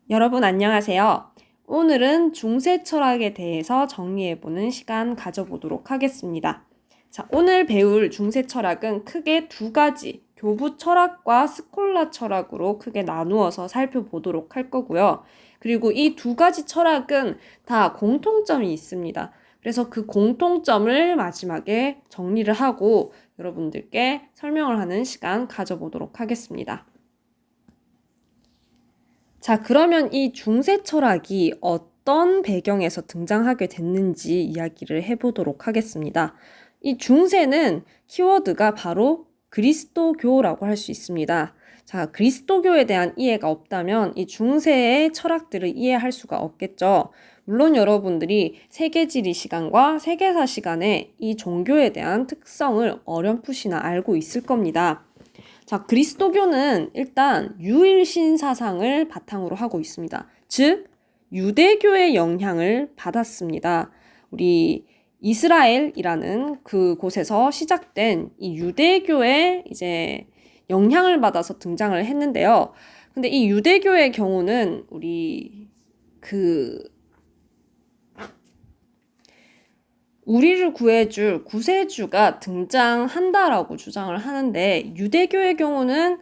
여러분 안녕하세요. 오늘은 중세 철학에 대해서 정리해보는 시간 가져보도록 하겠습니다. 자, 오늘 배울 중세 철학은 크게 두 가지, 교부 철학과 스콜라 철학으로 크게 나누어서 살펴보도록 할 거고요. 그리고 이 두 가지 철학은 다 공통점이 있습니다. 그래서 그 공통점을 마지막에 정리를 하고 여러분들께 설명을 하는 시간 가져보도록 하겠습니다. 자, 그러면 이 중세 철학이 어떤 배경에서 등장하게 됐는지 이야기를 해보도록 하겠습니다. 이 중세는 키워드가 바로 그리스도교라고 할 수 있습니다. 자, 그리스도교에 대한 이해가 없다면 이 중세의 철학들을 이해할 수가 없겠죠. 물론 여러분들이 세계지리 시간과 세계사 시간에 이 종교에 대한 특성을 어렴풋이나 알고 있을 겁니다. 자, 그리스도교는 일단 유일신 사상을 바탕으로 하고 있습니다. 즉, 유대교의 영향을 받았습니다. 우리 이스라엘이라는 그 곳에서 시작된 이 유대교의 이제 영향을 받아서 등장을 했는데요. 근데 이 유대교의 경우는 우리를 구해줄 구세주가 등장한다라고 주장을 하는데 유대교의 경우는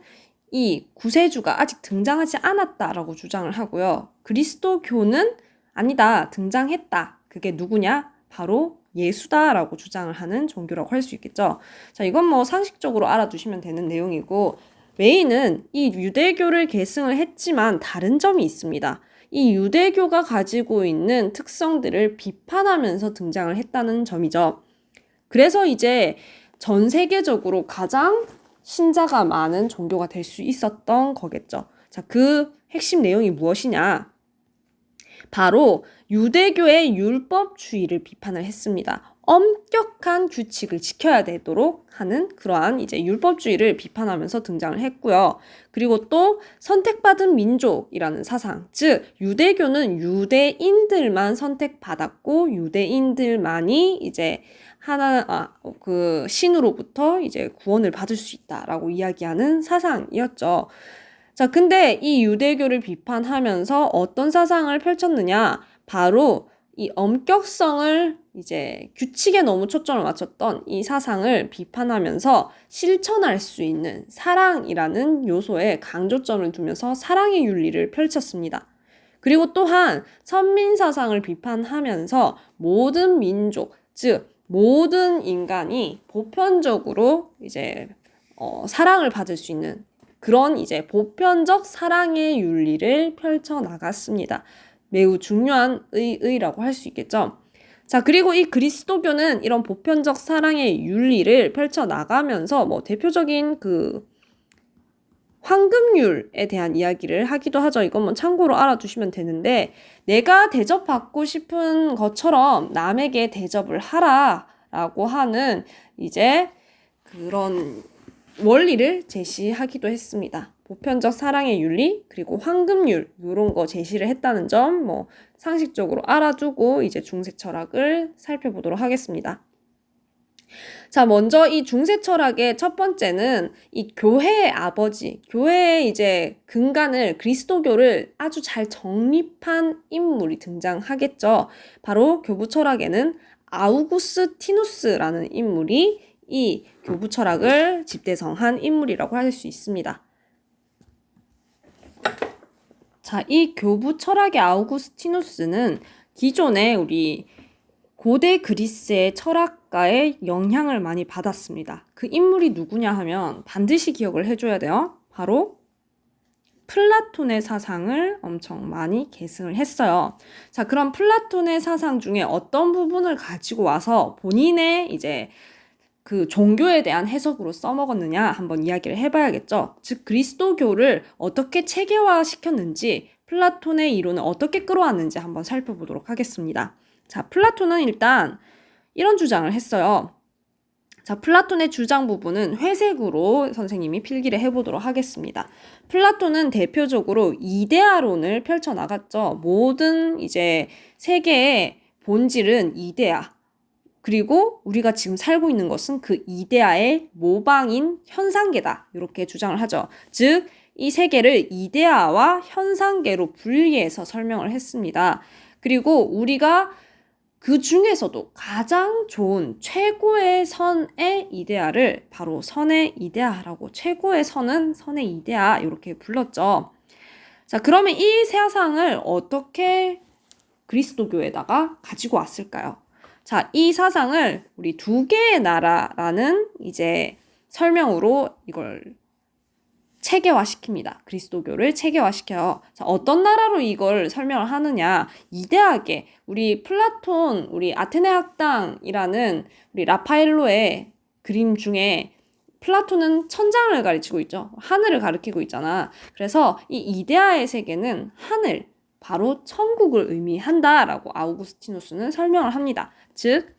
이 구세주가 아직 등장하지 않았다라고 주장을 하고요. 그리스도교는 아니다, 등장했다. 그게 누구냐? 바로 예수다라고 주장을 하는 종교라고 할 수 있겠죠. 자, 이건 뭐 상식적으로 알아두시면 되는 내용이고 메인은 이 유대교를 계승을 했지만 다른 점이 있습니다. 이 유대교가 가지고 있는 특성들을 비판하면서 등장을 했다는 점이죠. 그래서 이제 전 세계적으로 가장 신자가 많은 종교가 될 수 있었던 거겠죠. 자, 그 핵심 내용이 무엇이냐? 바로 유대교의 율법주의를 비판을 했습니다. 엄격한 규칙을 지켜야 되도록 하는 그러한 이제 율법주의를 비판하면서 등장을 했고요. 그리고 또 선택받은 민족이라는 사상, 즉 유대교는 유대인들만 선택받았고 유대인들만이 이제 그 신으로부터 이제 구원을 받을 수 있다라고 이야기하는 사상이었죠. 자, 근데 이 유대교를 비판하면서 어떤 사상을 펼쳤느냐? 바로 이 엄격성을 이제 규칙에 너무 초점을 맞췄던 이 사상을 비판하면서 실천할 수 있는 사랑이라는 요소에 강조점을 두면서 사랑의 윤리를 펼쳤습니다. 그리고 또한 선민사상을 비판하면서 모든 민족, 즉 모든 인간이 보편적으로 이제 사랑을 받을 수 있는 그런 이제 보편적 사랑의 윤리를 펼쳐 나갔습니다. 매우 중요한 의라고 할 수 있겠죠. 자, 그리고 이 그리스도교는 이런 보편적 사랑의 윤리를 펼쳐 나가면서 뭐 대표적인 그 황금률에 대한 이야기를 하기도 하죠. 이건 뭐 참고로 알아두시면 되는데 내가 대접받고 싶은 것처럼 남에게 대접을 하라라고 하는 이제 그런 원리를 제시하기도 했습니다. 보편적 사랑의 윤리 그리고 황금률 이런 거 제시를 했다는 점 뭐 상식적으로 알아두고 이제 중세 철학을 살펴보도록 하겠습니다. 자, 먼저 이 중세 철학의 첫 번째는 이 교회의 아버지, 교회의 이제 근간을 그리스도교를 아주 잘 정립한 인물이 등장하겠죠. 바로 교부 철학에는 아우구스티누스라는 인물이 이 교부 철학을 집대성한 인물이라고 할 수 있습니다. 자, 이 교부 철학의 아우구스티누스는 기존에 우리 고대 그리스의 철학가의 영향을 많이 받았습니다. 그 인물이 누구냐 하면 반드시 기억을 해줘야 돼요. 바로 플라톤의 사상을 엄청 많이 계승을 했어요. 자, 그럼 플라톤의 사상 중에 어떤 부분을 가지고 와서 본인의 이제 그 종교에 대한 해석으로 써먹었느냐 한번 이야기를 해봐야겠죠. 즉 그리스도교를 어떻게 체계화 시켰는지 플라톤의 이론을 어떻게 끌어왔는지 한번 살펴보도록 하겠습니다. 자, 플라톤은 일단 이런 주장을 했어요. 자, 플라톤의 주장 부분은 회색으로 선생님이 필기를 해보도록 하겠습니다. 플라톤은 대표적으로 이데아론을 펼쳐나갔죠. 모든 이제 세계의 본질은 이데아. 그리고 우리가 지금 살고 있는 것은 그 이데아의 모방인 현상계다. 이렇게 주장을 하죠. 즉 이 세 개를 이데아와 현상계로 분리해서 설명을 했습니다. 그리고 우리가 그 중에서도 가장 좋은 최고의 선의 이데아를 바로 선의 이데아라고, 최고의 선은 선의 이데아 이렇게 불렀죠. 자, 그러면 이 사상을 어떻게 그리스도교에다가 가지고 왔을까요? 자, 이 사상을 우리 두 개의 나라라는 이제 설명으로 이걸 체계화시킵니다. 그리스도교를 체계화시켜요. 자, 어떤 나라로 이걸 설명을 하느냐? 이데아계, 우리 플라톤, 우리 아테네 학당이라는 우리 라파엘로의 그림 중에 플라톤은 천장을 가리키고 있죠. 하늘을 가리키고 있잖아. 그래서 이 이데아의 세계는 하늘, 바로 천국을 의미한다라고 아우구스티누스는 설명을 합니다. 즉,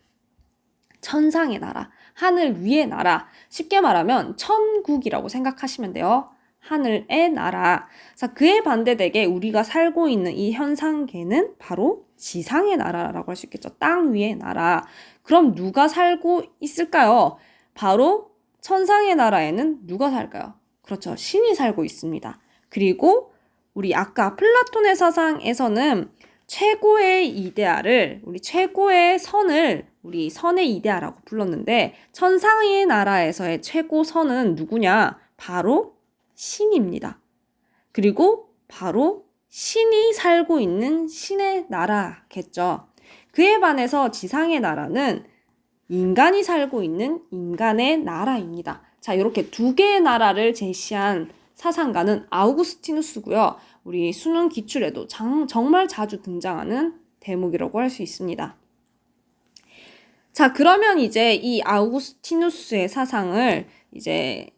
천상의 나라, 하늘 위의 나라, 쉽게 말하면 천국이라고 생각하시면 돼요. 하늘의 나라. 자, 그에 반대되게 우리가 살고 있는 이 현상계는 바로 지상의 나라라고 할 수 있겠죠. 땅 위의 나라. 그럼 누가 살고 있을까요? 바로 천상의 나라에는 누가 살까요? 그렇죠. 신이 살고 있습니다. 그리고 우리 아까 플라톤의 사상에서는 최고의 이데아를, 우리 최고의 선을 우리 선의 이데아라고 불렀는데, 천상의 나라에서의 최고 선은 누구냐? 바로 신입니다. 그리고 바로 신이 살고 있는 신의 나라겠죠. 그에 반해서 지상의 나라는 인간이 살고 있는 인간의 나라입니다. 자, 이렇게 두 개의 나라를 제시한 사상가는 아우구스티누스고요. 우리 수능 기출에도 정말 자주 등장하는 대목이라고 할 수 있습니다. 자, 그러면 이제 이 아우구스티누스의 사상을 이제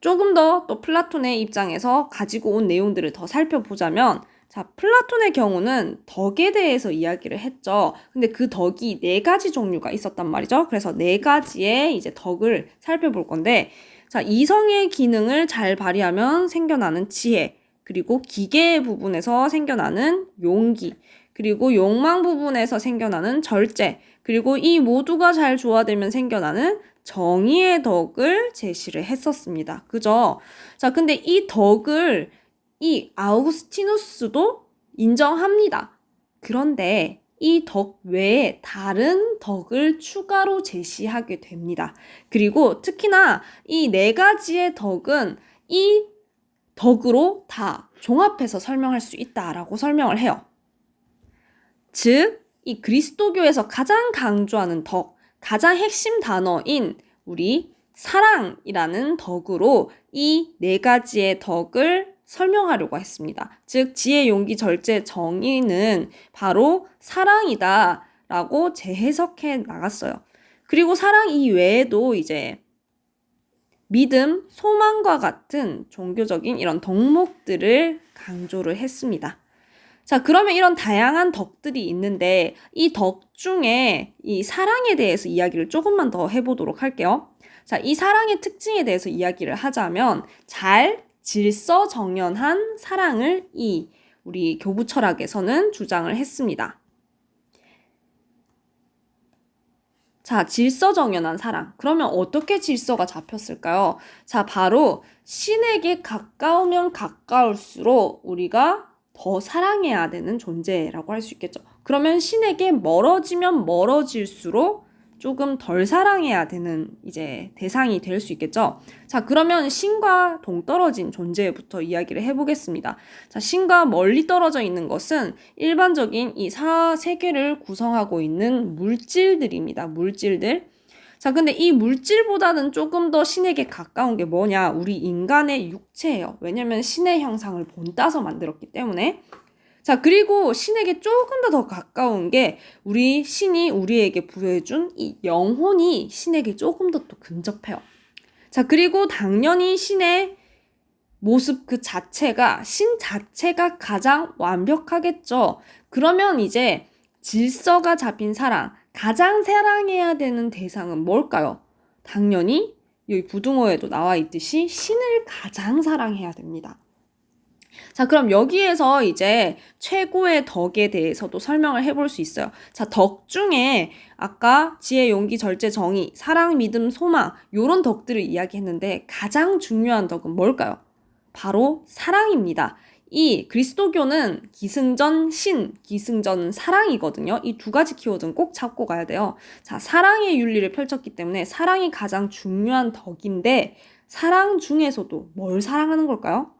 조금 더 또 플라톤의 입장에서 가지고 온 내용들을 더 살펴보자면, 자, 플라톤의 경우는 덕에 대해서 이야기를 했죠. 근데 그 덕이 4가지 종류가 있었단 말이죠. 그래서 4가지의 이제 덕을 살펴볼 건데, 자, 이성의 기능을 잘 발휘하면 생겨나는 지혜, 그리고 기계 부분에서 생겨나는 용기, 그리고 욕망 부분에서 생겨나는 절제, 그리고 이 모두가 잘 조화되면 생겨나는 정의의 덕을 제시를 했었습니다. 그죠? 자, 근데 이 덕을 이 아우구스티누스도 인정합니다. 그런데 이 덕 외에 다른 덕을 추가로 제시하게 됩니다. 그리고 특히나 이 4가지의 덕은 이 덕으로 다 종합해서 설명할 수 있다라고 설명을 해요. 즉, 이 그리스도교에서 가장 강조하는 덕, 가장 핵심 단어인 우리 사랑이라는 덕으로 이 4가지의 덕을 설명하려고 했습니다. 즉, 지혜, 용기, 절제, 정의는 바로 사랑이다라고 재해석해 나갔어요. 그리고 사랑 이외에도 이제 믿음, 소망과 같은 종교적인 이런 덕목들을 강조를 했습니다. 자, 그러면 이런 다양한 덕들이 있는데 이 덕 중에 이 사랑에 대해서 이야기를 조금만 더 해보도록 할게요. 자, 이 사랑의 특징에 대해서 이야기를 하자면 잘 질서정연한 사랑을 이 우리 교부 철학에서는 주장을 했습니다. 자, 질서정연한 사랑. 그러면 어떻게 질서가 잡혔을까요? 자, 바로 신에게 가까우면 가까울수록 우리가 더 사랑해야 되는 존재라고 할 수 있겠죠. 그러면 신에게 멀어지면 멀어질수록 조금 덜 사랑해야 되는 이제 대상이 될 수 있겠죠. 자, 그러면 신과 동떨어진 존재부터 이야기를 해보겠습니다. 자, 신과 멀리 떨어져 있는 것은 일반적인 이 세계를 구성하고 있는 물질들입니다. 물질들. 자, 근데 이 물질보다는 조금 더 신에게 가까운 게 뭐냐? 우리 인간의 육체예요. 왜냐면 신의 형상을 본따서 만들었기 때문에. 자, 그리고 신에게 조금 더 가까운 게 우리 신이 우리에게 부여해준 이 영혼이 신에게 조금 더 또 근접해요. 자, 그리고 당연히 신의 모습 그 자체가, 신 자체가 가장 완벽하겠죠. 그러면 이제 질서가 잡힌 사랑, 가장 사랑해야 되는 대상은 뭘까요? 당연히 여기 부등호에도 나와 있듯이 신을 가장 사랑해야 됩니다. 자, 그럼 여기에서 이제 최고의 덕에 대해서도 설명을 해볼 수 있어요. 자, 덕 중에 아까 지혜, 용기, 절제, 정의, 사랑, 믿음, 소망 요런 덕들을 이야기했는데 가장 중요한 덕은 뭘까요? 바로 사랑입니다. 이 그리스도교는 기승전 신, 기승전 사랑이거든요. 이 두 가지 키워드는 꼭 잡고 가야 돼요. 자, 사랑의 윤리를 펼쳤기 때문에 사랑이 가장 중요한 덕인데 사랑 중에서도 뭘 사랑하는 걸까요?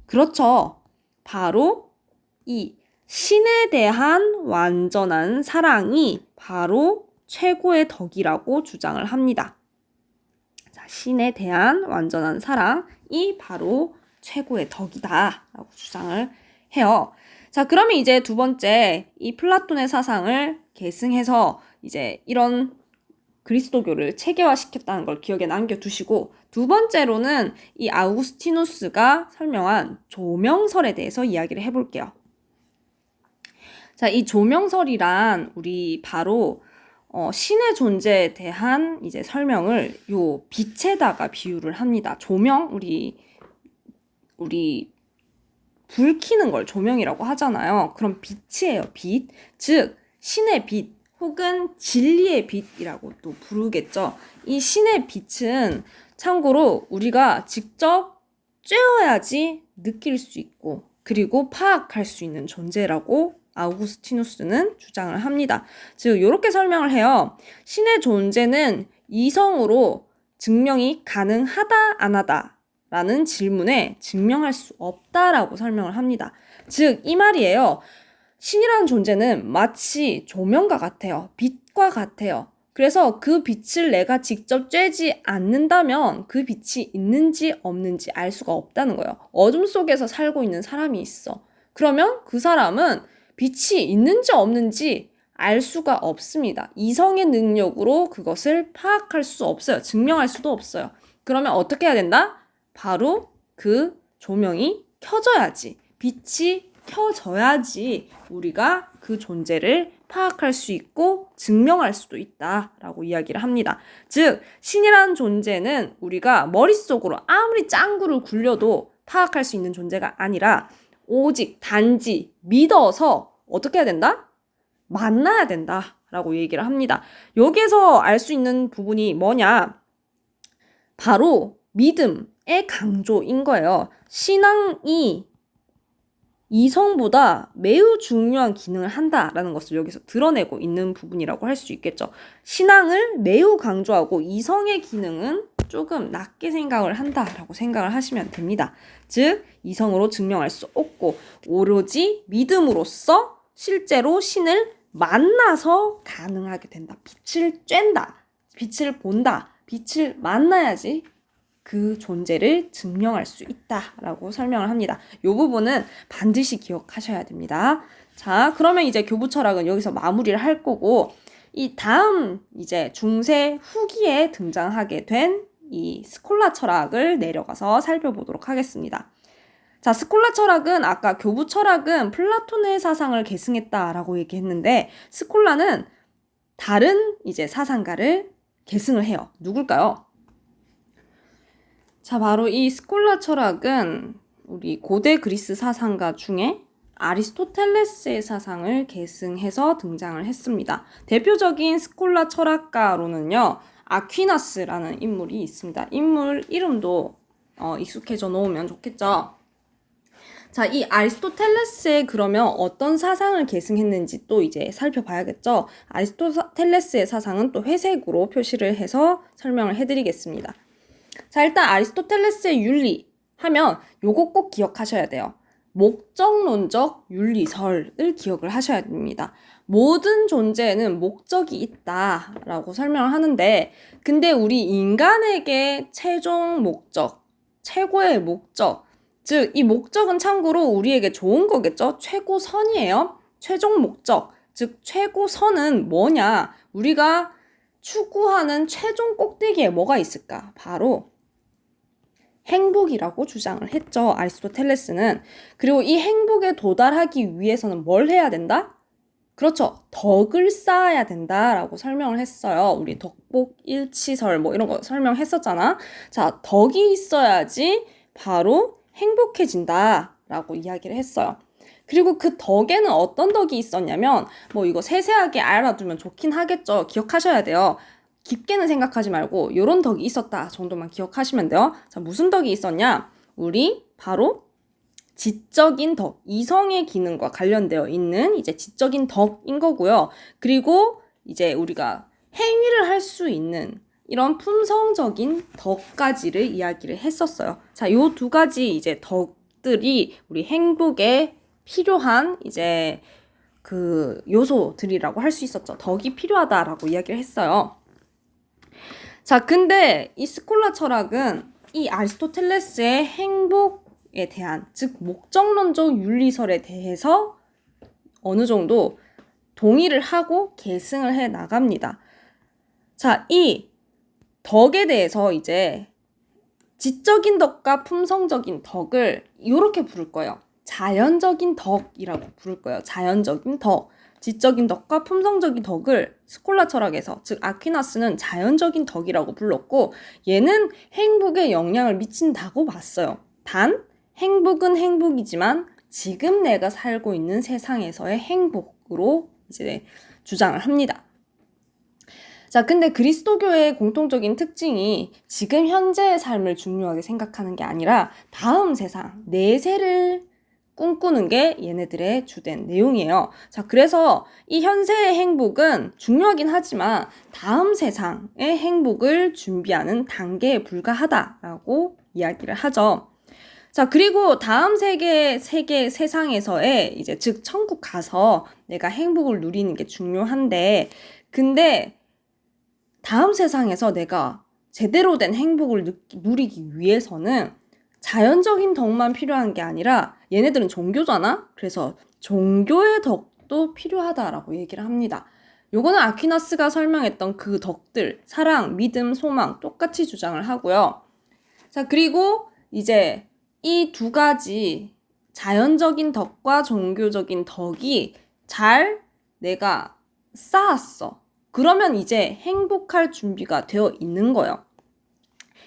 그렇죠. 바로 이 신에 대한 완전한 사랑이 바로 최고의 덕이라고 주장을 합니다. 자, 신에 대한 완전한 사랑이 바로 최고의 덕이다 라고 주장을 해요. 자, 그러면 이제 두 번째 이 플라톤의 사상을 계승해서 이제 이런 그리스도교를 체계화시켰다는 걸 기억에 남겨두시고 두 번째로는 이 아우구스티누스가 설명한 조명설에 대해서 이야기를 해볼게요. 자, 이 조명설이란 우리 바로 신의 존재에 대한 이제 설명을 요 빛에다가 비유를 합니다. 조명, 우리 불 켜는 걸 조명이라고 하잖아요. 그럼 빛이에요, 빛. 즉, 신의 빛 혹은 진리의 빛이라고 또 부르겠죠. 이 신의 빛은 참고로 우리가 직접 쬐어야지 느낄 수 있고 그리고 파악할 수 있는 존재라고 아우구스티누스는 주장을 합니다. 즉 이렇게 설명을 해요. 신의 존재는 이성으로 증명이 가능하다 안 하다 라는 질문에 증명할 수 없다라고 설명을 합니다. 즉 이 말이에요. 신이라는 존재는 마치 조명과 같아요. 빛과 같아요. 그래서 그 빛을 내가 직접 쬐지 않는다면 그 빛이 있는지 없는지 알 수가 없다는 거예요. 어둠 속에서 살고 있는 사람이 있어. 그러면 그 사람은 빛이 있는지 없는지 알 수가 없습니다. 이성의 능력으로 그것을 파악할 수 없어요. 증명할 수도 없어요. 그러면 어떻게 해야 된다? 바로 그 조명이 켜져야지. 빛이 켜져야지 우리가 그 존재를 파악할 수 있고 증명할 수도 있다라고 이야기를 합니다. 즉 신이라는 존재는 우리가 머릿속으로 아무리 짱구를 굴려도 파악할 수 있는 존재가 아니라 오직 단지 믿어서 어떻게 해야 된다? 만나야 된다라고 얘기를 합니다. 여기에서 알 수 있는 부분이 뭐냐? 바로 믿음의 강조인 거예요. 신앙이 이성보다 매우 중요한 기능을 한다라는 것을 여기서 드러내고 있는 부분이라고 할 수 있겠죠. 신앙을 매우 강조하고 이성의 기능은 조금 낮게 생각을 한다라고 생각을 하시면 됩니다. 즉 이성으로 증명할 수 없고 오로지 믿음으로써 실제로 신을 만나서 가능하게 된다. 빛을 쬐다. 빛을 본다. 빛을 만나야지 그 존재를 증명할 수 있다라고 설명을 합니다. 이 부분은 반드시 기억하셔야 됩니다. 자, 그러면 이제 교부 철학은 여기서 마무리를 할 거고 이 다음 이제 중세 후기에 등장하게 된 이 스콜라 철학을 내려가서 살펴보도록 하겠습니다. 자, 스콜라 철학은 아까 교부 철학은 플라톤의 사상을 계승했다라고 얘기했는데 스콜라는 다른 이제 사상가를 계승을 해요. 누굴까요? 자, 바로 이 스콜라 철학은 우리 고대 그리스 사상가 중에 아리스토텔레스의 사상을 계승해서 등장을 했습니다. 대표적인 스콜라 철학가로는요, 아퀴나스라는 인물이 있습니다. 인물 이름도 익숙해져 놓으면 좋겠죠. 자, 이 아리스토텔레스의 그러면 어떤 사상을 계승했는지 또 이제 살펴봐야겠죠. 아리스토텔레스의 사상은 또 회색으로 표시를 해서 설명을 해드리겠습니다. 자, 일단 아리스토텔레스의 윤리 하면 요거 꼭 기억하셔야 돼요. 목적론적 윤리설을 기억을 하셔야 됩니다. 모든 존재에는 목적이 있다라고 설명을 하는데 근데 우리 인간에게 최종 목적, 최고의 목적, 즉 이 목적은 참고로 우리에게 좋은 거겠죠? 최고선이에요. 최종 목적, 즉 최고선은 뭐냐? 우리가 추구하는 최종 꼭대기에 뭐가 있을까? 바로 행복이라고 주장을 했죠. 아리스토텔레스는. 그리고 이 행복에 도달하기 위해서는 뭘 해야 된다? 그렇죠. 덕을 쌓아야 된다라고 설명을 했어요. 우리 덕복일치설 뭐 이런 거 설명했었잖아. 자, 덕이 있어야지 바로 행복해진다라고 이야기를 했어요. 그리고 그 덕에는 어떤 덕이 있었냐면 뭐 이거 세세하게 알아두면 좋긴 하겠죠. 기억하셔야 돼요. 깊게는 생각하지 말고 이런 덕이 있었다 정도만 기억하시면 돼요. 자, 무슨 덕이 있었냐? 우리 바로 지적인 덕, 이성의 기능과 관련되어 있는 이제 지적인 덕인 거고요. 그리고 이제 우리가 행위를 할 수 있는 이런 품성적인 덕까지를 이야기를 했었어요. 자, 요 두 가지 이제 덕들이 우리 행복에 필요한 이제 그 요소들이라고 할 수 있었죠. 덕이 필요하다라고 이야기를 했어요. 자, 근데 이 스콜라 철학은 이 아리스토텔레스의 행복에 대한, 즉 목적론적 윤리설에 대해서 어느 정도 동의를 하고 계승을 해 나갑니다. 자, 이 덕에 대해서 이제 지적인 덕과 품성적인 덕을 이렇게 부를 거예요. 자연적인 덕이라고 부를 거예요. 자연적인 덕. 지적인 덕과 품성적인 덕을 스콜라 철학에서, 즉 아퀴나스는 자연적인 덕이라고 불렀고, 얘는 행복에 영향을 미친다고 봤어요. 단 행복은 행복이지만 지금 내가 살고 있는 세상에서의 행복으로 이제 주장을 합니다. 자, 근데 그리스도교의 공통적인 특징이 지금 현재의 삶을 중요하게 생각하는 게 아니라 다음 세상, 내세를 꿈꾸는 게 얘네들의 주된 내용이에요. 자, 그래서 이 현세의 행복은 중요하긴 하지만 다음 세상의 행복을 준비하는 단계에 불과하다라고 이야기를 하죠. 자, 그리고 다음 세상에서의 이제 즉 천국 가서 내가 행복을 누리는 게 중요한데, 근데 다음 세상에서 내가 제대로 된 행복을 누리기 위해서는 자연적인 덕만 필요한 게 아니라 얘네들은 종교잖아? 그래서 종교의 덕도 필요하다라고 얘기를 합니다. 요거는 아퀴나스가 설명했던 그 덕들, 사랑, 믿음, 소망 똑같이 주장을 하고요. 자, 그리고 이제 이 두 가지 자연적인 덕과 종교적인 덕이 잘 내가 쌓았어. 그러면 이제 행복할 준비가 되어 있는 거예요.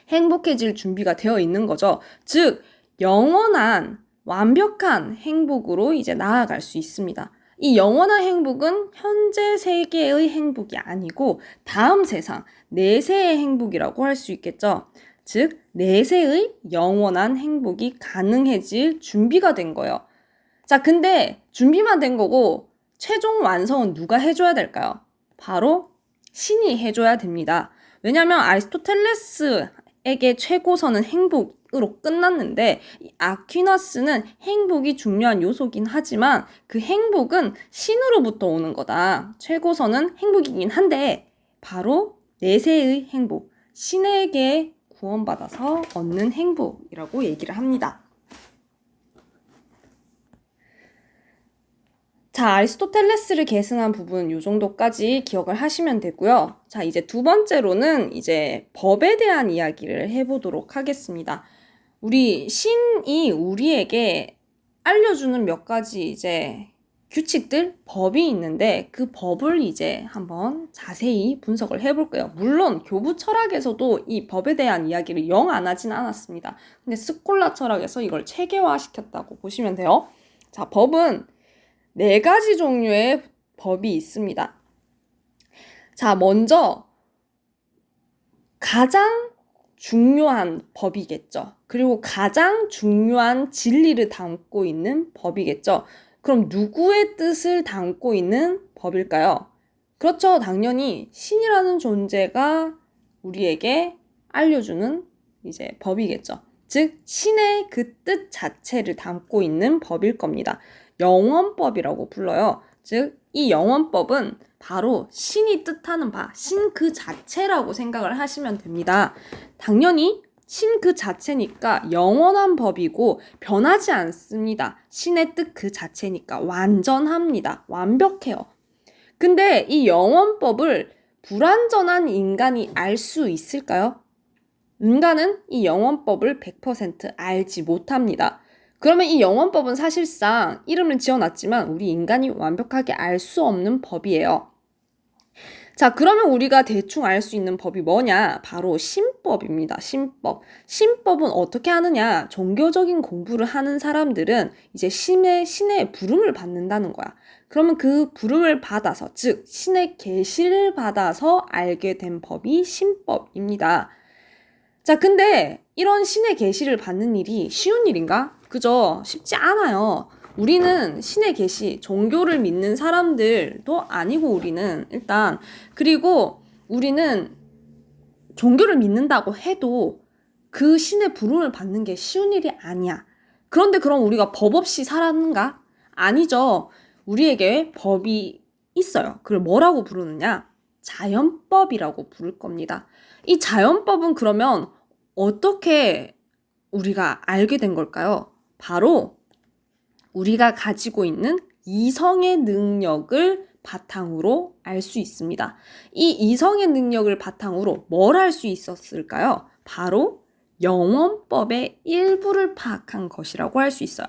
행복해질 준비가 되어 있는 거죠. 즉, 영원한 완벽한 행복으로 이제 나아갈 수 있습니다. 이 영원한 행복은 현재 세계의 행복이 아니고 다음 세상, 내세의 행복이라고 할 수 있겠죠. 즉, 내세의 영원한 행복이 가능해질 준비가 된 거예요. 자, 근데 준비만 된 거고 최종 완성은 누가 해줘야 될까요? 바로 신이 해줘야 됩니다. 왜냐하면 아리스토텔레스에게 최고선은 행복으로 끝났는데 아퀴나스는 행복이 중요한 요소긴 하지만 그 행복은 신으로부터 오는 거다. 최고선은 행복이긴 한데 바로 내세의 행복, 신에게 구원받아서 얻는 행복이라고 얘기를 합니다. 자, 아리스토텔레스를 계승한 부분 요 정도까지 기억을 하시면 되고요. 자, 이제 두 번째로는 이제 법에 대한 이야기를 해보도록 하겠습니다. 우리 신이 우리에게 알려주는 몇 가지 이제 규칙들, 법이 있는데 그 법을 이제 한번 자세히 분석을 해볼게요. 물론 교부 철학에서도 이 법에 대한 이야기를 영 안 하진 않았습니다. 근데 스콜라 철학에서 이걸 체계화시켰다고 보시면 돼요. 자, 법은 4가지 종류의 법이 있습니다. 자, 먼저 가장 중요한 법이겠죠. 그리고 가장 중요한 진리를 담고 있는 법이겠죠. 그럼 누구의 뜻을 담고 있는 법일까요? 그렇죠. 당연히 신이라는 존재가 우리에게 알려주는 이제 법이겠죠. 즉, 신의 그 뜻 자체를 담고 있는 법일 겁니다. 영원법이라고 불러요. 즉, 이 영원법은 바로 신이 뜻하는 바, 신 그 자체라고 생각을 하시면 됩니다. 당연히 신 그 자체니까 영원한 법이고 변하지 않습니다. 신의 뜻 그 자체니까 완전합니다. 완벽해요. 근데 이 영원법을 불완전한 인간이 알 수 있을까요? 인간은 이 영원법을 100% 알지 못합니다. 그러면 이 영원법은 사실상 이름을 지어놨지만 우리 인간이 완벽하게 알 수 없는 법이에요. 자, 그러면 우리가 대충 알 수 있는 법이 뭐냐? 바로 신법입니다. 신법. 신법은 어떻게 하느냐? 종교적인 공부를 하는 사람들은 이제 신의 부름을 받는다는 거야. 그러면 그 부름을 받아서, 즉 신의 계시를 받아서 알게 된 법이 신법입니다. 자, 근데 이런 신의 계시를 받는 일이 쉬운 일인가? 그죠? 쉽지 않아요. 우리는 신의 계시, 종교를 믿는 사람들도 아니고 우리는 일단 그리고 우리는 종교를 믿는다고 해도 그 신의 부름을 받는 게 쉬운 일이 아니야. 그런데 그럼 우리가 법 없이 살았는가? 아니죠. 우리에게 법이 있어요. 그걸 뭐라고 부르느냐? 자연법이라고 부를 겁니다. 이 자연법은 그러면 어떻게 우리가 알게 된 걸까요? 바로 우리가 가지고 있는 이성의 능력을 바탕으로 알 수 있습니다. 이 이성의 능력을 바탕으로 뭘 할 수 있었을까요? 바로 영원법의 일부를 파악한 것이라고 할 수 있어요.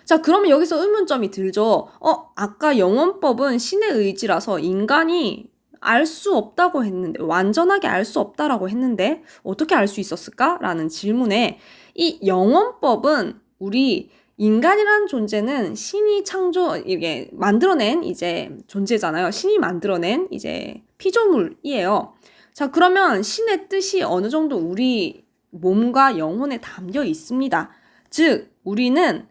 자, 그러면 여기서 의문점이 들죠. 아까 영원법은 신의 의지라서 인간이 알 수 없다고 했는데, 완전하게 알 수 없다라고 했는데, 어떻게 알 수 있었을까? 라는 질문에 이 영원법은 우리 인간이라는 존재는 신이 이게 만들어낸 이제 존재잖아요. 신이 만들어낸 이제 피조물이에요. 자, 그러면 신의 뜻이 어느 정도 우리 몸과 영혼에 담겨 있습니다. 즉, 우리는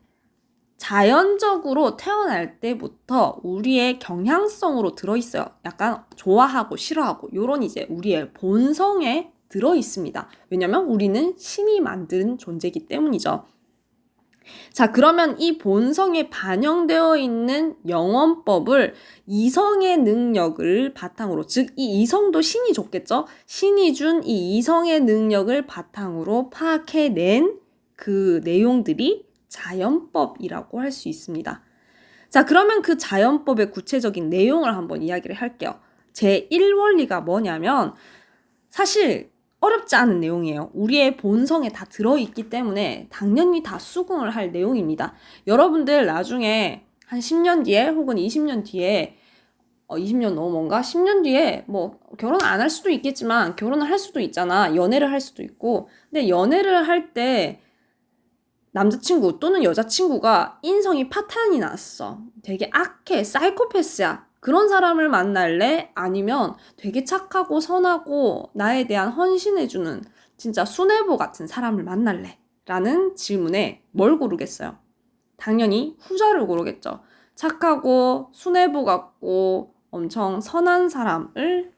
자연적으로 태어날 때부터 우리의 경향성으로 들어있어요. 약간 좋아하고 싫어하고 요런 이제 우리의 본성에 들어있습니다. 왜냐면 우리는 신이 만든 존재이기 때문이죠. 자, 그러면 이 본성에 반영되어 있는 영원법을 이성의 능력을 바탕으로, 즉 이 이성도 신이 줬겠죠? 신이 준 이 이성의 능력을 바탕으로 파악해낸 그 내용들이 자연법이라고 할 수 있습니다. 자, 그러면 그 자연법의 구체적인 내용을 한번 이야기를 할게요. 제1원리가 뭐냐면 사실 어렵지 않은 내용이에요. 우리의 본성에 다 들어있기 때문에 당연히 다 수긍을 할 내용입니다. 여러분들 나중에 한 10년 뒤에 혹은 20년 뒤에 20년 넘어가 10년 뒤에 뭐 결혼 안 할 수도 있겠지만 결혼을 할 수도 있잖아. 연애를 할 수도 있고. 근데 연애를 할 때 남자친구 또는 여자친구가 인성이 파탄이 났어. 되게 악해. 사이코패스야. 그런 사람을 만날래? 아니면 되게 착하고 선하고 나에 대한 헌신해주는 진짜 수뇌보 같은 사람을 만날래? 라는 질문에 뭘 고르겠어요? 당연히 후자를 고르겠죠. 착하고 수뇌보 같고 엄청 선한 사람을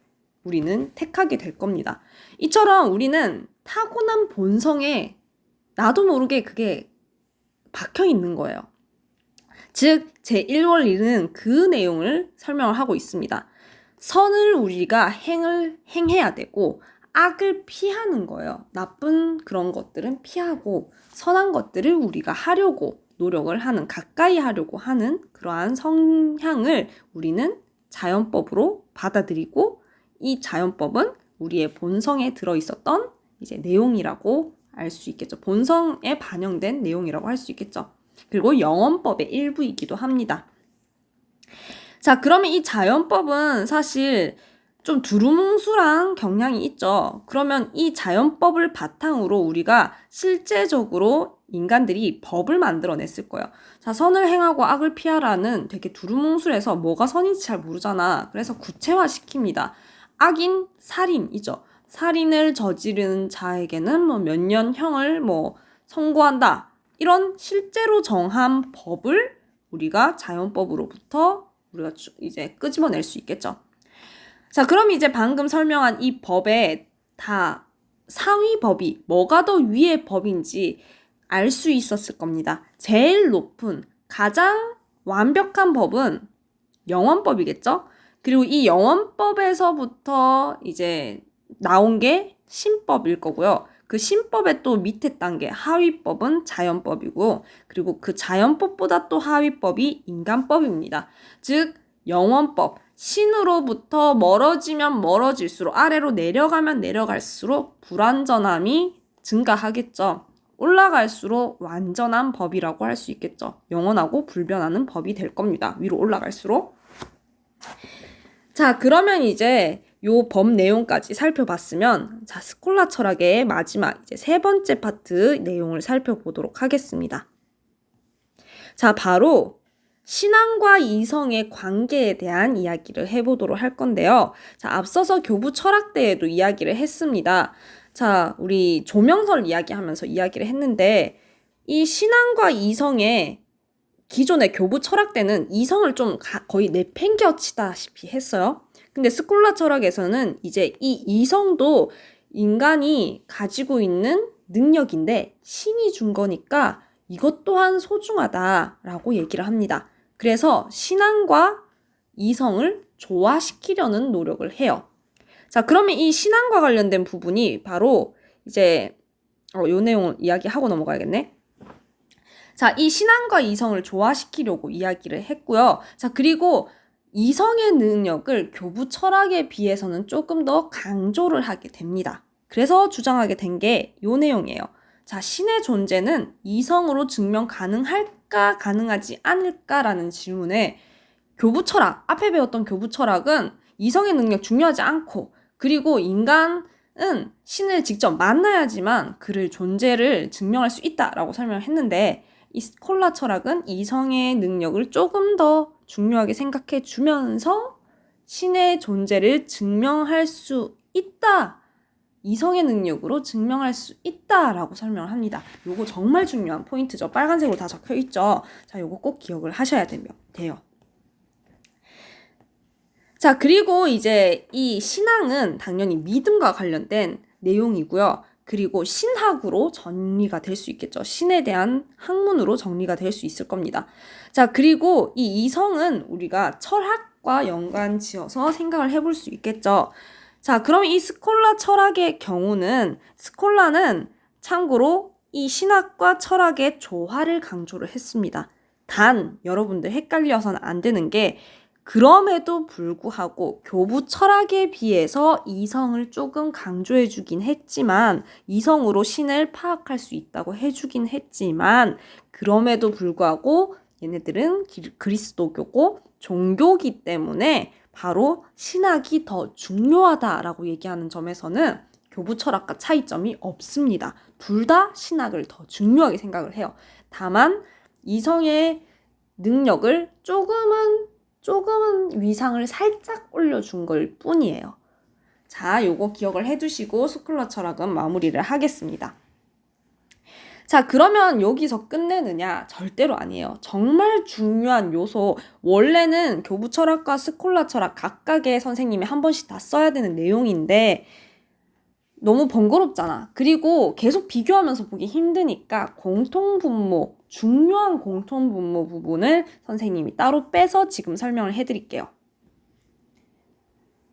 우리는 택하게 될 겁니다. 이처럼 우리는 타고난 본성에 나도 모르게 그게 박혀 있는 거예요. 즉, 제1원리는 그 내용을 설명을 하고 있습니다. 선을 우리가 행해야 되고, 악을 피하는 거예요. 나쁜 그런 것들은 피하고, 선한 것들을 우리가 하려고 노력을 하는, 가까이 하려고 하는 그러한 성향을 우리는 자연법으로 받아들이고, 이 자연법은 우리의 본성에 들어있었던 이제 내용이라고 알 수 있겠죠. 본성에 반영된 내용이라고 할 수 있겠죠. 그리고 영원법의 일부이기도 합니다. 자, 그러면 이 자연법은 사실 좀 두루뭉술한 경향이 있죠. 그러면 이 자연법을 바탕으로 우리가 실제적으로 인간들이 법을 만들어냈을 거예요. 자, 선을 행하고 악을 피하라는 되게 두루뭉술해서 뭐가 선인지 잘 모르잖아. 그래서 구체화시킵니다. 악인 살인이죠. 살인을 저지른 자에게는 뭐 몇 년 형을 뭐 선고한다. 이런 실제로 정한 법을 우리가 자연법으로부터 우리가 이제 끄집어낼 수 있겠죠. 자, 그럼 이제 방금 설명한 이 법에 다 상위 법이 뭐가 더 위의 법인지 알 수 있었을 겁니다. 제일 높은 가장 완벽한 법은 영원법이겠죠? 그리고 이 영원법에서부터 이제 나온 게 신법일 거고요. 그 신법의 또 밑에 단계 하위법은 자연법이고, 그리고 그 자연법보다 또 하위법이 인간법입니다. 즉 영원법, 신으로부터 멀어지면 멀어질수록, 아래로 내려가면 내려갈수록 불완전함이 증가하겠죠. 올라갈수록 완전한 법이라고 할 수 있겠죠. 영원하고 불변하는 법이 될 겁니다. 위로 올라갈수록. 자, 그러면 이제 요 법 내용까지 살펴봤으면, 자, 스콜라 철학의 마지막 이제 세 번째 파트 내용을 살펴보도록 하겠습니다. 자, 바로 신앙과 이성의 관계에 대한 이야기를 해보도록 할 건데요. 자, 앞서서 교부 철학대에도 이야기를 했습니다. 자, 우리 조명설 이야기하면서 이야기를 했는데 이 신앙과 이성의 기존의 교부 철학 때는 이성을 좀 거의 내팽겨치다시피 했어요. 근데 스콜라 철학에서는 이제 이 이성도 인간이 가지고 있는 능력인데 신이 준 거니까 이것 또한 소중하다라고 얘기를 합니다. 그래서 신앙과 이성을 조화시키려는 노력을 해요. 자, 그러면 이 신앙과 관련된 부분이 바로 이제 요 내용을 이야기하고 넘어가야겠네. 자, 이 신앙과 이성을 조화시키려고 이야기를 했고요. 자, 그리고 이성의 능력을 교부 철학에 비해서는 조금 더 강조를 하게 됩니다. 그래서 주장하게 된 게 요 내용이에요. 자, 신의 존재는 이성으로 증명 가능할까, 가능하지 않을까라는 질문에 교부 철학, 앞에 배웠던 교부 철학은 이성의 능력 중요하지 않고, 그리고 인간은 신을 직접 만나야지만 그를 존재를 증명할 수 있다라고 설명을 했는데, 이 스콜라 철학은 이성의 능력을 조금 더 중요하게 생각해 주면서 신의 존재를 증명할 수 있다. 이성의 능력으로 증명할 수 있다라고 설명을 합니다. 요거 정말 중요한 포인트죠. 빨간색으로 다 적혀 있죠. 자, 요거 꼭 기억을 하셔야 돼요. 자, 그리고 이제 이 신앙은 당연히 믿음과 관련된 내용이고요. 그리고 신학으로 정리가 될 수 있겠죠. 신에 대한 학문으로 정리가 될 수 있을 겁니다. 자, 그리고 이 이성은 우리가 철학과 연관 지어서 생각을 해볼 수 있겠죠. 자, 그럼 이 스콜라 철학의 경우는 스콜라는 참고로 이 신학과 철학의 조화를 강조를 했습니다. 단, 여러분들 헷갈려서는 안 되는 게 그럼에도 불구하고 교부 철학에 비해서 이성을 조금 강조해 주긴 했지만 이성으로 신을 파악할 수 있다고 해주긴 했지만 그럼에도 불구하고 얘네들은 그리스도교고 종교기 때문에 바로 신학이 더 중요하다라고 얘기하는 점에서는 교부 철학과 차이점이 없습니다. 둘 다 신학을 더 중요하게 생각을 해요. 다만 이성의 능력을 조금은 위상을 살짝 올려준 걸 뿐이에요. 자, 요거 기억을 해두시고 스콜라 철학은 마무리를 하겠습니다. 자, 그러면 여기서 끝내느냐? 절대로 아니에요. 정말 중요한 요소, 원래는 교부 철학과 스콜라 철학 각각의 선생님이 한 번씩 다 써야 되는 내용인데 너무 번거롭잖아. 그리고 계속 비교하면서 보기 힘드니까 공통분모, 중요한 공통분모 부분을 선생님이 따로 빼서 지금 설명을 해드릴게요.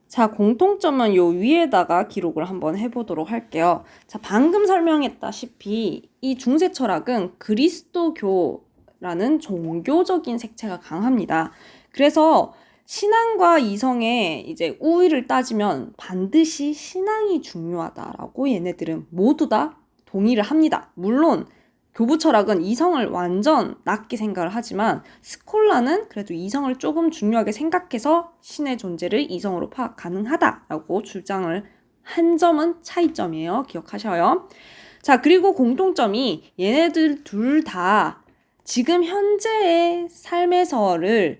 자, 공통점은 요 위에다가 기록을 한번 해보도록 할게요. 자, 방금 설명했다시피 이 중세 철학은 그리스도교라는 종교적인 색채가 강합니다. 그래서 신앙과 이성의 이제 우위를 따지면 반드시 신앙이 중요하다라고 얘네들은 모두 다 동의를 합니다. 물론 교부 철학은 이성을 완전 낮게 생각을 하지만 스콜라는 그래도 이성을 조금 중요하게 생각해서 신의 존재를 이성으로 파악 가능하다라고 주장을 한 점은 차이점이에요. 기억하셔요. 자, 그리고 공통점이 얘네들 둘 다 지금 현재의 삶을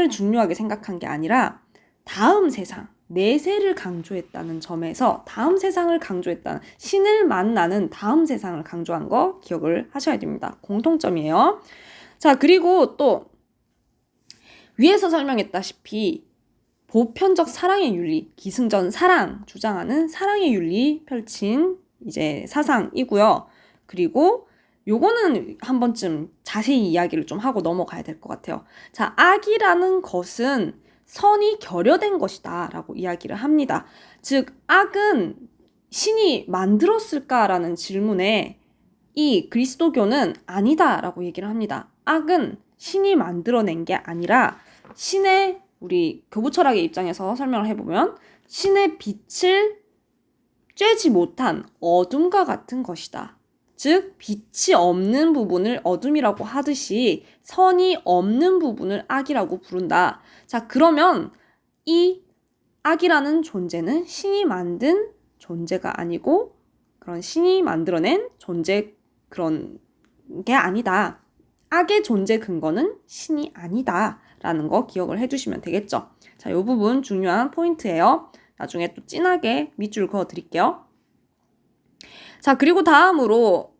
중요하게 생각한 게 아니라 다음 세상, 내세를 강조했다는 점에서 다음 세상을 강조했다는 신을 만나는 다음 세상을 강조한 거 기억을 하셔야 됩니다. 공통점이에요. 자, 그리고 또 위에서 설명했다시피 보편적 사랑의 윤리, 기승전 사랑 주장하는 사랑의 윤리 펼친 이제 사상이고요. 그리고 요거는 한 번쯤 자세히 이야기를 좀 하고 넘어가야 될 것 같아요. 자, 악이라는 것은 선이 결여된 것이다 라고 이야기를 합니다. 즉, 악은 신이 만들었을까라는 질문에 이 그리스도교는 아니다 라고 얘기를 합니다. 악은 신이 만들어낸 게 아니라 신의, 우리 교부 철학의 입장에서 설명을 해보면 신의 빛을 쬐지 못한 어둠과 같은 것이다. 즉, 빛이 없는 부분을 어둠이라고 하듯이 선이 없는 부분을 악이라고 부른다. 자, 그러면 이 악이라는 존재는 신이 만든 존재가 아니고 그런 신이 만들어낸 존재 그런 게 아니다. 악의 존재 근거는 신이 아니다. 라는 거 기억을 해주시면 되겠죠. 자, 이 부분 중요한 포인트예요. 나중에 또 진하게 밑줄 그어 드릴게요. 자, 그리고 다음으로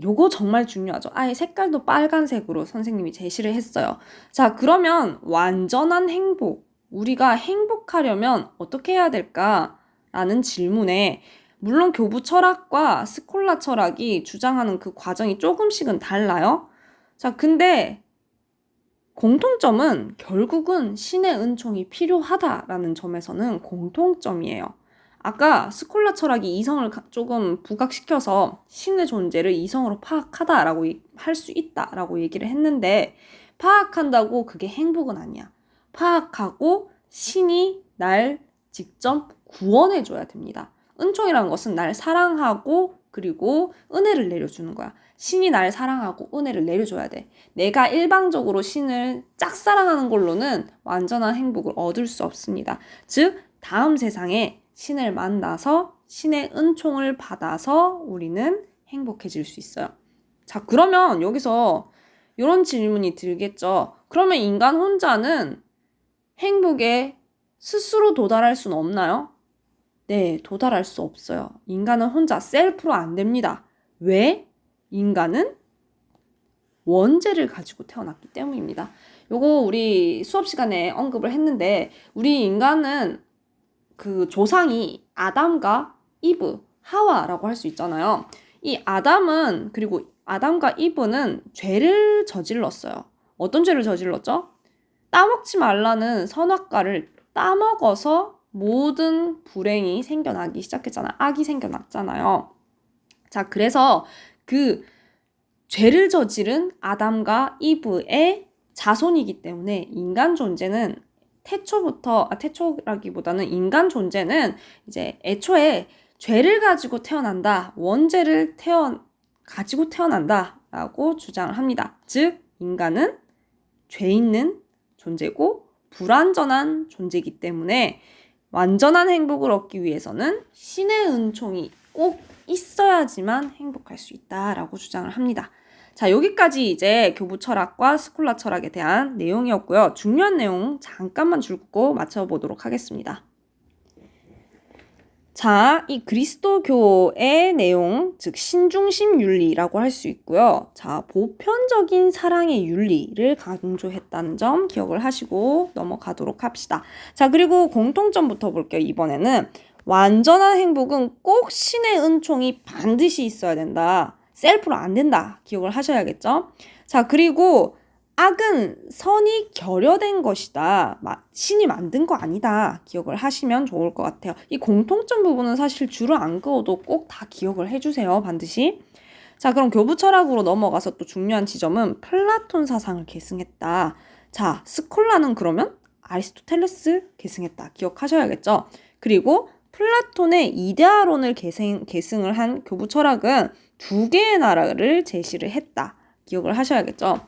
요거 정말 중요하죠. 아예 색깔도 빨간색으로 선생님이 제시를 했어요. 자, 그러면 완전한 행복. 우리가 행복하려면 어떻게 해야 될까? 라는 질문에 물론 교부 철학과 스콜라 철학이 주장하는 그 과정이 조금씩은 달라요. 자, 근데 공통점은 결국은 신의 은총이 필요하다라는 점에서는 공통점이에요. 아까 스콜라 철학이 이성을 조금 부각시켜서 신의 존재를 이성으로 파악하다라고 할 수 있다라고 얘기를 했는데, 파악한다고 그게 행복은 아니야. 파악하고 신이 날 직접 구원해줘야 됩니다. 은총이라는 것은 날 사랑하고 그리고 은혜를 내려주는 거야. 신이 날 사랑하고 은혜를 내려줘야 돼. 내가 일방적으로 신을 짝사랑하는 걸로는 완전한 행복을 얻을 수 없습니다. 즉, 다음 세상에 신을 만나서 신의 은총을 받아서 우리는 행복해질 수 있어요. 자, 그러면 여기서 이런 질문이 들겠죠. 그러면 인간 혼자는 행복에 스스로 도달할 수는 없나요? 네, 도달할 수 없어요. 인간은 혼자 셀프로 안 됩니다. 왜? 인간은 원죄를 가지고 태어났기 때문입니다. 요거 우리 수업 시간에 언급을 했는데, 우리 인간은 그 조상이 아담과 이브, 하와라고 할 수 있잖아요. 이 아담은, 그리고 아담과 이브는 죄를 저질렀어요. 어떤 죄를 저질렀죠? 따먹지 말라는 선악과를 따먹어서 모든 불행이 생겨나기 시작했잖아요. 악이 생겨났잖아요. 자, 그래서 그 죄를 저지른 아담과 이브의 자손이기 때문에 인간 존재는 태초라기보다는 인간 존재는 이제 애초에 죄를 가지고 태어난다, 원죄를 가지고 태어난다라고 주장을 합니다. 즉, 인간은 죄 있는 존재고 불완전한 존재이기 때문에 완전한 행복을 얻기 위해서는 신의 은총이 꼭 있어야지만 행복할 수 있다라고 주장을 합니다. 자, 여기까지 이제 교부 철학과 스콜라 철학에 대한 내용이었고요. 중요한 내용 잠깐만 짚고 맞춰보도록 하겠습니다. 자, 이 그리스도교의 내용, 즉 신중심 윤리라고 할 수 있고요. 자, 보편적인 사랑의 윤리를 강조했다는 점 기억을 하시고 넘어가도록 합시다. 자, 그리고 공통점부터 볼게요. 이번에는 완전한 행복은 꼭 신의 은총이 반드시 있어야 된다. 셀프로 안 된다. 기억을 하셔야겠죠? 자, 그리고 악은 선이 결여된 것이다. 신이 만든 거 아니다. 기억을 하시면 좋을 것 같아요. 이 공통점 부분은 사실 줄을 안 그어도 꼭 다 기억을 해주세요. 반드시. 자, 그럼 교부 철학으로 넘어가서 또 중요한 지점은 플라톤 사상을 계승했다. 자, 스콜라는 그러면 아리스토텔레스 계승했다. 기억하셔야겠죠? 그리고 플라톤의 이데아론을 계승을 한 교부 철학은 두 개의 나라를 제시를 했다. 기억을 하셔야겠죠?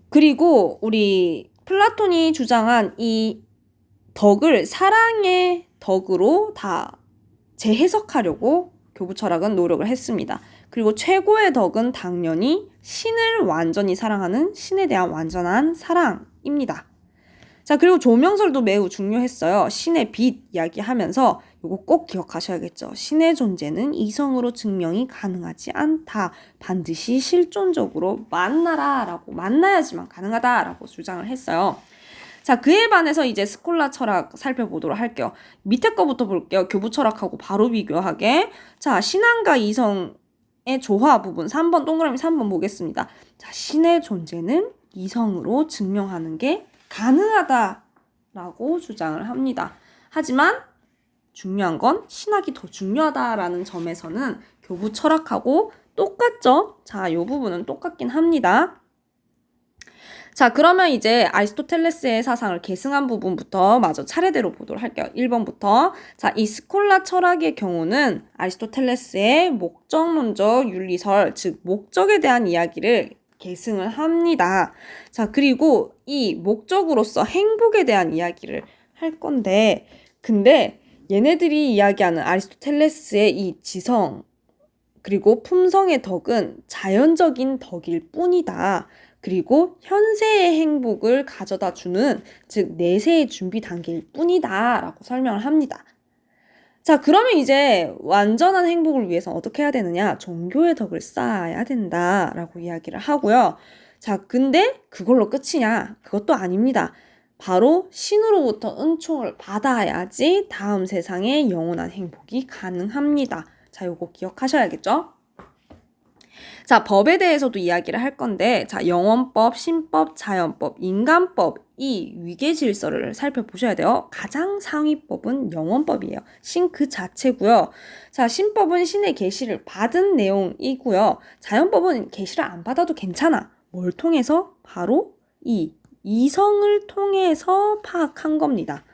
그리고 우리 플라톤이 주장한 이 덕을 사랑의 덕으로 다 재해석하려고 교부 철학은 노력을 했습니다. 그리고 최고의 덕은 당연히 신을 완전히 사랑하는 신에 대한 완전한 사랑입니다. 자, 그리고 조명설도 매우 중요했어요. 신의 빛 이야기하면서 이거 꼭 기억하셔야겠죠. 신의 존재는 이성으로 증명이 가능하지 않다. 반드시 실존적으로 만나야지만 가능하다라고 주장을 했어요. 자, 그에 반해서 이제 스콜라 철학 살펴보도록 할게요. 밑에 거부터 볼게요. 교부 철학하고 바로 비교하게. 자, 신앙과 이성의 조화 부분 3번 동그라미 3번 보겠습니다. 자, 신의 존재는 이성으로 증명하는 게 가능하다라고 주장을 합니다. 하지만 중요한 건 신학이 더 중요하다라는 점에서는 교부 철학하고 똑같죠? 자, 이 부분은 똑같긴 합니다. 자, 그러면 이제 아리스토텔레스의 사상을 계승한 부분부터 마저 차례대로 보도록 할게요. 1번부터. 자, 이 스콜라 철학의 경우는 아리스토텔레스의 목적론적 윤리설, 즉 목적에 대한 이야기를 계승을 합니다. 자, 그리고 이 목적으로서 행복에 대한 이야기를 할 건데, 근데 얘네들이 이야기하는 아리스토텔레스의 이 지성, 그리고 품성의 덕은 자연적인 덕일 뿐이다. 그리고 현세의 행복을 가져다 주는, 즉 내세의 준비 단계일 뿐이다 라고 설명을 합니다. 자, 그러면 이제 완전한 행복을 위해서 어떻게 해야 되느냐? 종교의 덕을 쌓아야 된다라고 이야기를 하고요. 자, 근데 그걸로 끝이냐? 그것도 아닙니다. 바로 신으로부터 은총을 받아야지 다음 세상에 영원한 행복이 가능합니다. 자, 요거 기억하셔야겠죠? 자, 법에 대해서도 이야기를 할 건데, 자, 영원법, 신법, 자연법, 인간법, 이 위계 질서를 살펴보셔야 돼요. 가장 상위법은 영원법이에요. 신 그 자체고요. 자, 신법은 신의 계시를 받은 내용이고요. 자연법은 계시를 안 받아도 괜찮아. 뭘 통해서? 바로 이 이성을 통해서 파악한 겁니다.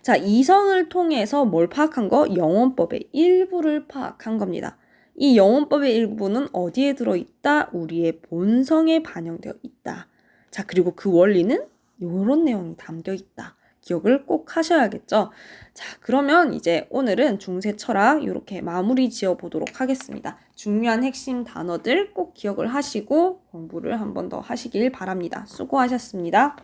자, 이성을 통해서 뭘 파악한 거? 영원법의 일부를 파악한 겁니다. 이 영원법의 일부는 어디에 들어있다? 우리의 본성에 반영되어 있다. 자, 그리고 그 원리는 이런 내용이 담겨 있다. 기억을 꼭 하셔야겠죠? 자, 그러면 이제 오늘은 중세 철학 이렇게 마무리 지어 보도록 하겠습니다. 중요한 핵심 단어들 꼭 기억을 하시고 공부를 한 번 더 하시길 바랍니다. 수고하셨습니다.